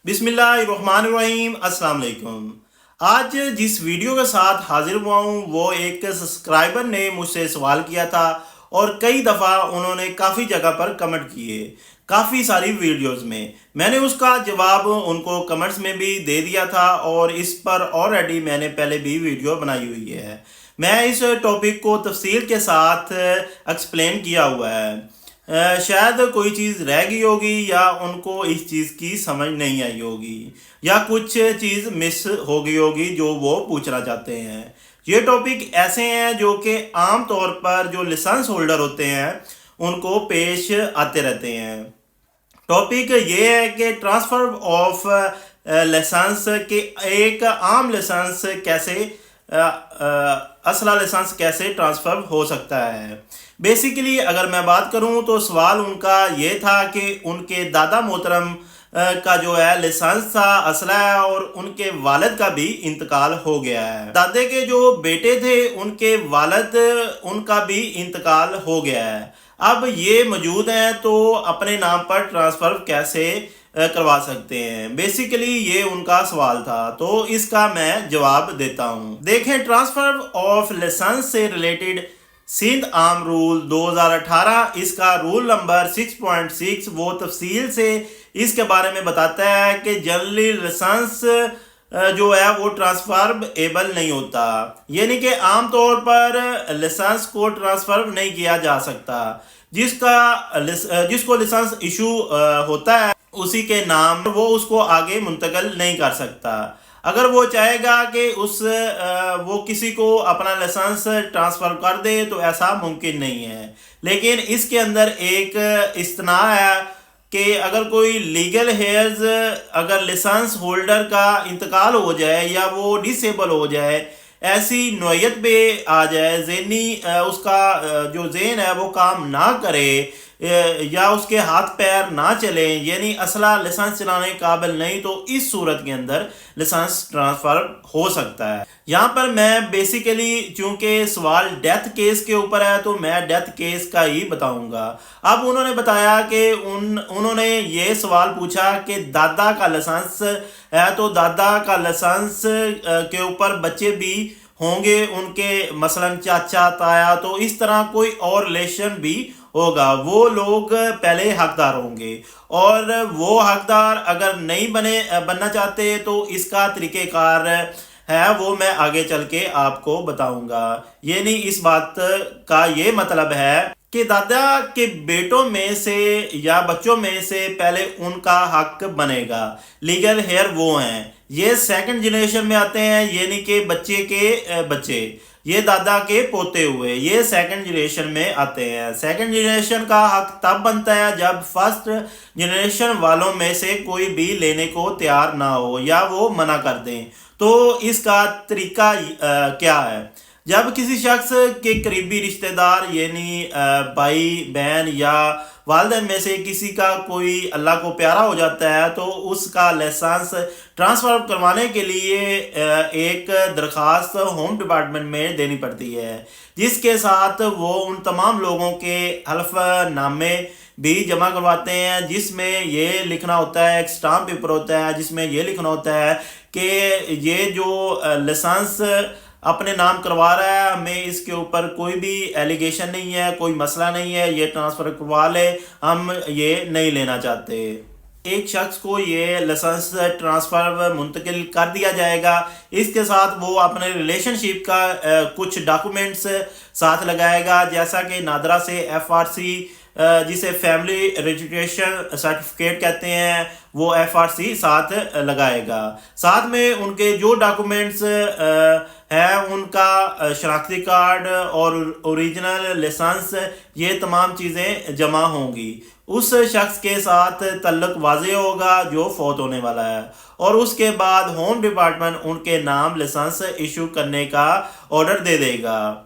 बिस्मिल्लाहिर्रहमानिर्रहीम। अस्सलाम वालेकुम। आज जिस वीडियो के साथ हाजिर हुआ हूँ वो एक सब्सक्राइबर ने मुझसे सवाल किया था और कई दफ़ा उन्होंने काफ़ी जगह पर कमेंट किए, काफ़ी सारी वीडियोस में। मैंने उसका जवाब उनको कमेंट्स में भी दे दिया था और इस पर ऑलरेडी मैंने पहले भी वीडियो बनाई हुई है। मैं इस टॉपिक को तफसील के साथ एक्सप्लेन किया हुआ है। शायद कोई चीज़ रह गई होगी या उनको इस चीज़ की समझ नहीं आई होगी या कुछ चीज़ मिस हो गई होगी जो वो पूछना चाहते हैं। ये टॉपिक ऐसे हैं जो कि आम तौर पर जो लाइसेंस होल्डर होते हैं उनको पेश आते रहते हैं। टॉपिक ये है कि ट्रांसफ़र ऑफ लाइसेंस के एक आम लाइसेंस कैसे असला लाइसेंस कैसे ट्रांसफ़र हो सकता है। बेसिकली अगर मैं बात करूं तो सवाल उनका ये था कि उनके दादा मोहतरम का जो है लाइसेंस था असला है और उनके वालिद का भी इंतकाल हो गया है। दादे के जो बेटे थे उनके वालिद उनका भी इंतकाल हो गया है। अब ये मौजूद हैं तो अपने नाम पर ट्रांसफ़र कैसे करवा सकते हैं। बेसिकली ये उनका सवाल था तो इसका मैं जवाब देता हूँ। देखें, ट्रांसफ़र ऑफ लाइसेंस से रिलेटेड सिंध आम रूल 2018 इसका रूल नंबर 6.6 वो तफसील से इसके बारे में बताता है कि जनरली लाइसेंस जो है वो ट्रांसफरेबल नहीं होता, यानी कि आम तौर पर लाइसेंस को ट्रांसफ़र नहीं किया जा सकता। जिसको लाइसेंस इशू होता है उसी के नाम वो उसको आगे मुंतकिल नहीं कर सकता। अगर वो चाहेगा कि वो किसी को अपना लाइसेंस ट्रांसफ़र कर दे तो ऐसा मुमकिन नहीं है, लेकिन इसके अंदर एक इस्तना है कि अगर कोई लीगल हेयर्स अगर लाइसेंस होल्डर का इंतकाल हो जाए या वो डिसेबल हो जाए, ऐसी नौयत पे आ जाए, ज़हनी उसका जो ज़हन है वो काम ना करे या उसके हाथ पैर ना चले, यानी असला लाइसेंस चलाने काबिल नहीं, तो इस सूरत के अंदर लाइसेंस ट्रांसफ़र हो सकता है। यहाँ पर मैं बेसिकली चूंकि सवाल डेथ केस के ऊपर है तो मैं डेथ केस का ही बताऊंगा। अब उन्होंने बताया कि उन्होंने ये सवाल पूछा कि दादा का लाइसेंस है तो दादा का लाइसेंस के ऊपर बच्चे भी होंगे उनके, मसलन चाचा ताया, तो इस तरह कोई और रिलेशन भी होगा, वो लोग पहले हकदार होंगे और वो हकदार अगर नहीं बनना चाहते तो इसका तरीक़ेकार है वो मैं आगे चल के आपको बताऊंगा। यानी इस बात का ये मतलब है कि दादा के बेटों में से या बच्चों में से पहले उनका हक बनेगा। लीगल हेयर वो हैं, ये सेकंड जनरेशन में आते हैं, यानी कि बच्चे के बच्चे, ये दादा के पोते हुए, ये सेकंड जनरेशन में आते हैं। सेकंड जनरेशन का हक तब बनता है जब फर्स्ट जनरेशन वालों में से कोई भी लेने को तैयार ना हो या वो मना कर दें। तो इसका तरीका क्या है? जब किसी शख्स के करीबी रिश्तेदार यानी भाई बहन या वालिदैन में से किसी का कोई अल्लाह को प्यारा हो जाता है तो उसका लाइसेंस ट्रांसफ़र करवाने के लिए एक दरख्वास्त होम डिपार्टमेंट में देनी पड़ती है, जिसके साथ वो उन तमाम लोगों के हल्फनामे भी जमा करवाते हैं, जिसमें ये लिखना होता है, एक स्टाम्प पेपर होता है जिसमें ये लिखना होता है कि ये जो लाइसेंस अपने नाम करवा रहा है, हमें इसके ऊपर कोई भी एलिगेशन नहीं है, कोई मसला नहीं है, ये ट्रांसफ़र करवा ले, हम ये नहीं लेना चाहते। एक शख्स को ये लाइसेंस ट्रांसफ़र मुंतकिल कर दिया जाएगा। इसके साथ वो अपने रिलेशनशिप का कुछ डॉक्यूमेंट्स साथ लगाएगा, जैसा कि नादरा से FRC जिसे फैमिली रजिस्ट्रेशन सर्टिफिकेट कहते हैं वो FRC साथ लगाएगा। साथ में उनके जो डॉक्यूमेंट्स है उनका शनाख्ती कार्ड और ओरिजिनल लाइसेंस, ये तमाम चीज़ें जमा होंगी। उस शख्स के साथ तल्लुक़ वाज़ेह होगा जो फौत होने वाला है और उसके बाद होम डिपार्टमेंट उनके नाम लाइसेंस इशू करने का ऑर्डर दे देगा।